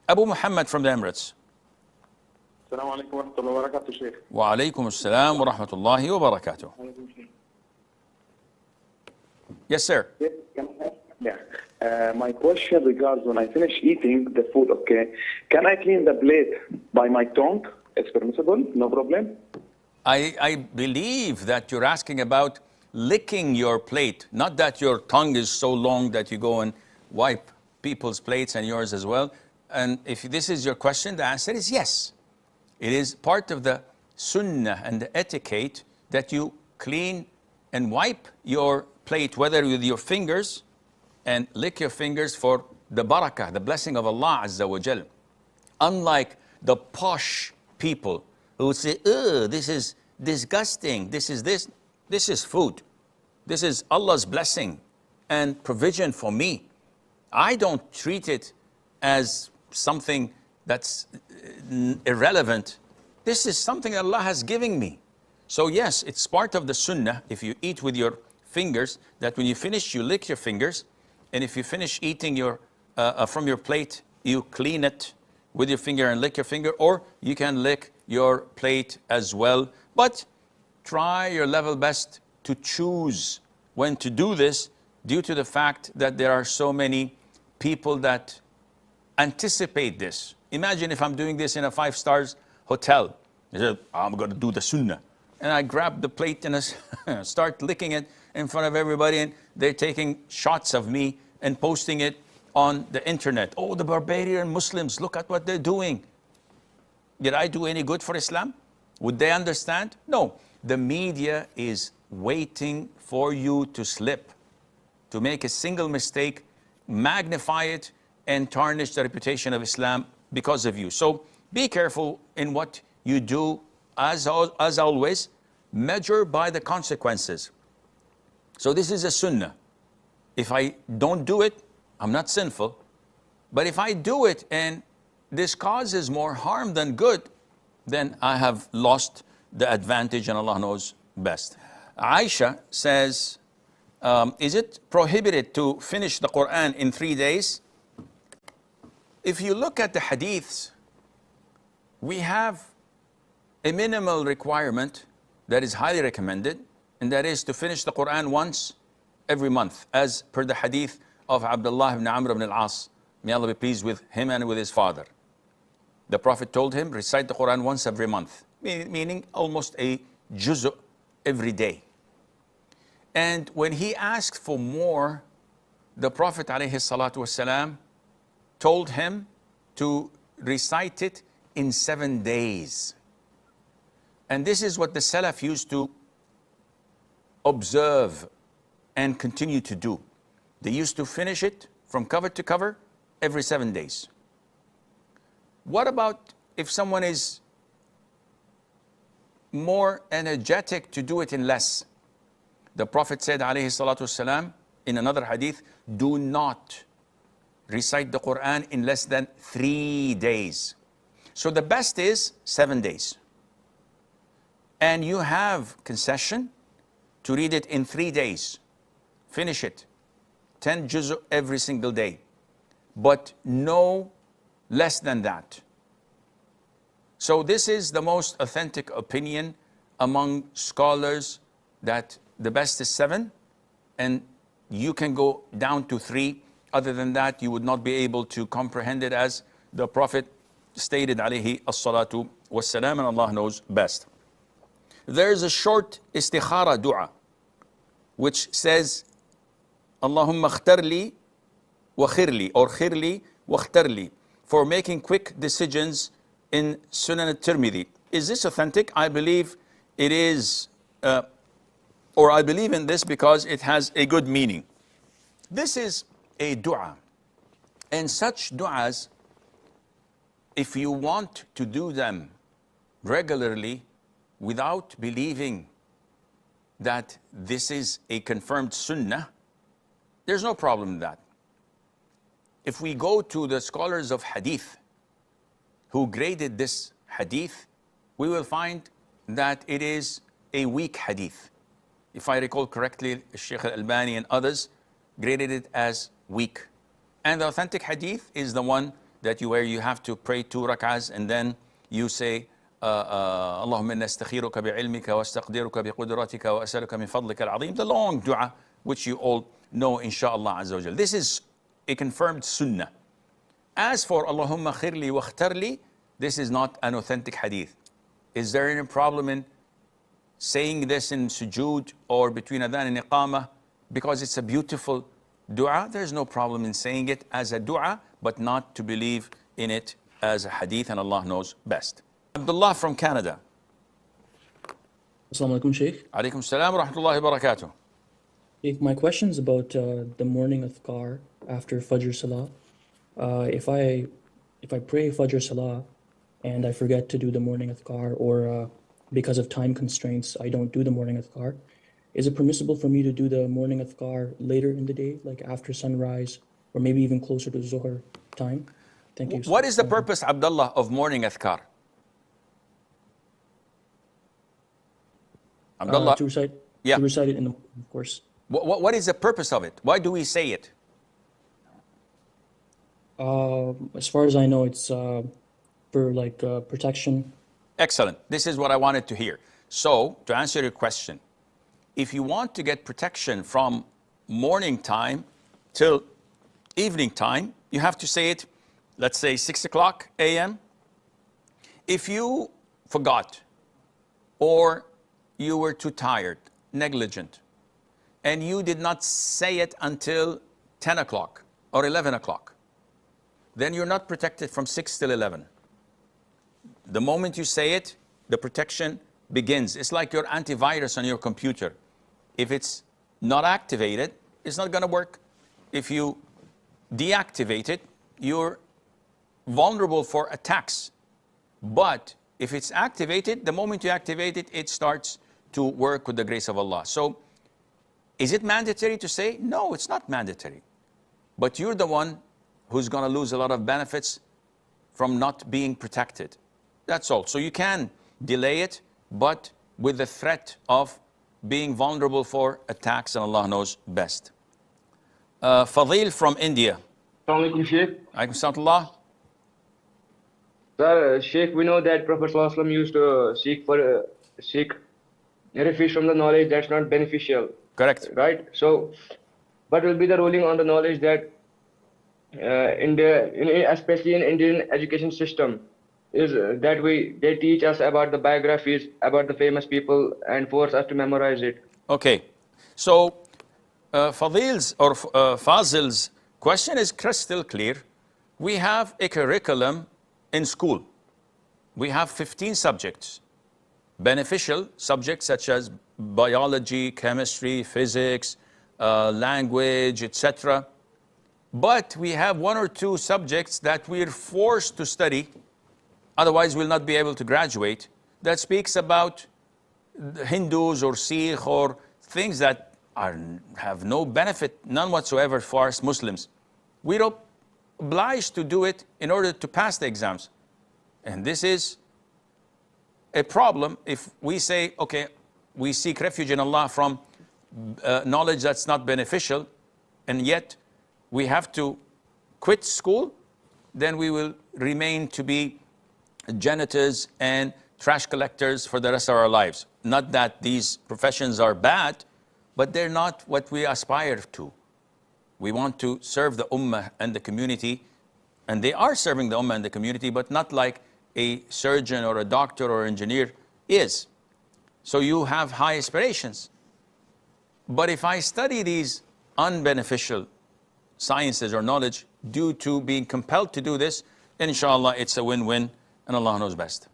Abu Muhammad from the Emirates. Assalamu alaikum wa rahmatullahi wa barakatuh, Sheikh. Wa alaikum assalam wa rahmatullahi wa barakatuh. Yes, sir. Yes, can I ask? Yeah. My question regards when I finish eating the food, okay, can I clean the plate by my tongue? It's permissible, no problem? I believe that you're asking about licking your plate, not that your tongue is so long that you go and wipe people's plates and yours as well. And if this is your question, the answer is yes. It is part of the sunnah and the etiquette that you clean and wipe your plate, whether with your fingers, and lick your fingers for the barakah, the blessing of Allah Azza wa Jal. Unlike the posh people who would say, ugh, this is disgusting, this is food. This is Allah's blessing and provision for me. I don't treat it as something that's irrelevant. This is something Allah has given me. So yes, it's part of the sunnah, if you eat with your fingers, that when you finish, you lick your fingers. And if you finish eating from your plate, you clean it with your finger and lick your finger, or you can lick your plate as well. But try your level best to choose when to do this, due to the fact that there are so many people that anticipate this. Imagine if I'm doing this in a 5-star hotel. I'm going to do the sunnah. And I grab the plate and I start licking it in front of everybody, and they're taking shots of me and posting it on the internet. Oh, the barbarian Muslims, look at what they're doing. Did I do any good for Islam? Would they understand? No. The media is waiting for you to slip, to make a single mistake, magnify it, and tarnish the reputation of Islam because of you. So be careful in what you do. As always, measure by the consequences. So this is a sunnah. If I don't do it, I'm not sinful. But if I do it and this causes more harm than good, then I have lost the advantage, and Allah knows best. Aisha says, is it prohibited to finish the Qur'an in 3 days? If you look at the hadiths, we have a minimal requirement that is highly recommended, and that is to finish the Qur'an once every month, as per the hadith of Abdullah ibn Amr ibn al-As. May Allah be pleased with him and with his father. The Prophet told him, recite the Qur'an once every month, meaning almost a juz' every day. And when he asked for more, the Prophet ﷺ told him to recite it in 7 days. And this is what the Salaf used to observe and continue to do. They used to finish it from cover to cover every 7 days. What about if someone is more energetic to do it in less? The Prophet said, alayhi salatu wasalam, in another hadith, do not recite the Qur'an in less than 3 days. So the best is 7 days. And you have concession to read it in 3 days. Finish it. 10 juz' every single day. But no less than that. So this is the most authentic opinion among scholars, that the best is 7, and you can go down to 3. Other than that, you would not be able to comprehend it, as the Prophet stated, alayhi as-salatu was-salam, and Allah knows best. There's a short istikhara dua, which says, Allahumma khtarli wa khirli, or khirli wa khtarli, for making quick decisions in Sunan al-Tirmidhi. Is this authentic? I believe it is, or I believe in this because it has a good meaning. This is a dua. And such du'as, if you want to do them regularly without believing that this is a confirmed sunnah, there's no problem in that. If we go to the scholars of hadith who graded this hadith, we will find that it is a weak hadith. If I recall correctly, Sheikh Al-Albani and others graded it as weak. And the authentic hadith is the one that where you have to pray 2 rak'ahs and then you say, اللهم إنا نستخيرك بعلمك واستقدرك بقدرتك وأسألك من فضلك العظيم, the long dua which you all know, inshallah azza wa jal. This is a confirmed sunnah. As for Allahumma khirli wa khtarli, this is not an authentic hadith. Is there any problem in saying this in sujood or between adhan and iqamah? Because it's a beautiful dua, there's no problem in saying it as a dua, but not to believe in it as a hadith, and Allah knows best. Abdullah from Canada. Assalamu alaikum, Sheikh. Alaikum salam wa rahmatullahi wa barakatuh. Sheikh, my question is about the morning adhkar after Fajr Salah. If I pray Fajr Salah and I forget to do the morning adhkar, or because of time constraints, I don't do the morning adhkar, is it permissible for me to do the morning adhkar later in the day, like after sunrise, or maybe even closer to Zuhr time? Thank you. What is the purpose, Abdullah, of morning adhkar? Abdullah, to recite it in the morning, of course. What is the purpose of it? Why do we say it? As far as I know, it's for like protection. Excellent. This is what I wanted to hear. So, to answer your question, if you want to get protection from morning time till evening time, you have to say it, let's say 6 o'clock a.m. If you forgot, or you were too tired, negligent, and you did not say it until 10 o'clock or 11 o'clock, then you're not protected from 6 till 11. The moment you say it, the protection begins. It's like your antivirus on your computer. If it's not activated, it's not going to work. If you deactivate it, you're vulnerable for attacks. But if it's activated, the moment you activate it, it starts to work with the grace of Allah. So, is it mandatory to say? No, it's not mandatory. But you're the one who's going to lose a lot of benefits from not being protected. That's all. So you can delay it, but with the threat of being vulnerable for attacks, and Allah knows best. Fadil from India. Assalamu alaikum, Sheikh. Alaikum salam. Sir, Sheikh, we know that Prophet ﷺ used to seek refuge from the knowledge that's not beneficial. Correct. Right? So, what will be the ruling on the knowledge that, especially in Indian education system, is that they teach us about the biographies, about the famous people, and force us to memorize it. Okay. So, Fazil's question is crystal clear. We have a curriculum in school. We have 15 subjects. Beneficial subjects such as biology, chemistry, physics, language, etc. But we have 1 or 2 subjects that we're forced to study, otherwise we'll not be able to graduate, that speaks about the Hindus or Sikh or things that have no benefit, none whatsoever for us Muslims. We're obliged to do it in order to pass the exams. And this is a problem if we say, okay, we seek refuge in Allah from knowledge that's not beneficial, and yet we have to quit school, then we will remain to be janitors and trash collectors for the rest of our lives. Not that these professions are bad, but they're not what we aspire to. We want to serve the ummah and the community, and they are serving the ummah and the community, but not like a surgeon or a doctor or engineer is. So you have high aspirations. But if I study these unbeneficial sciences or knowledge due to being compelled to do this, inshallah it's a win-win, and Allah knows best.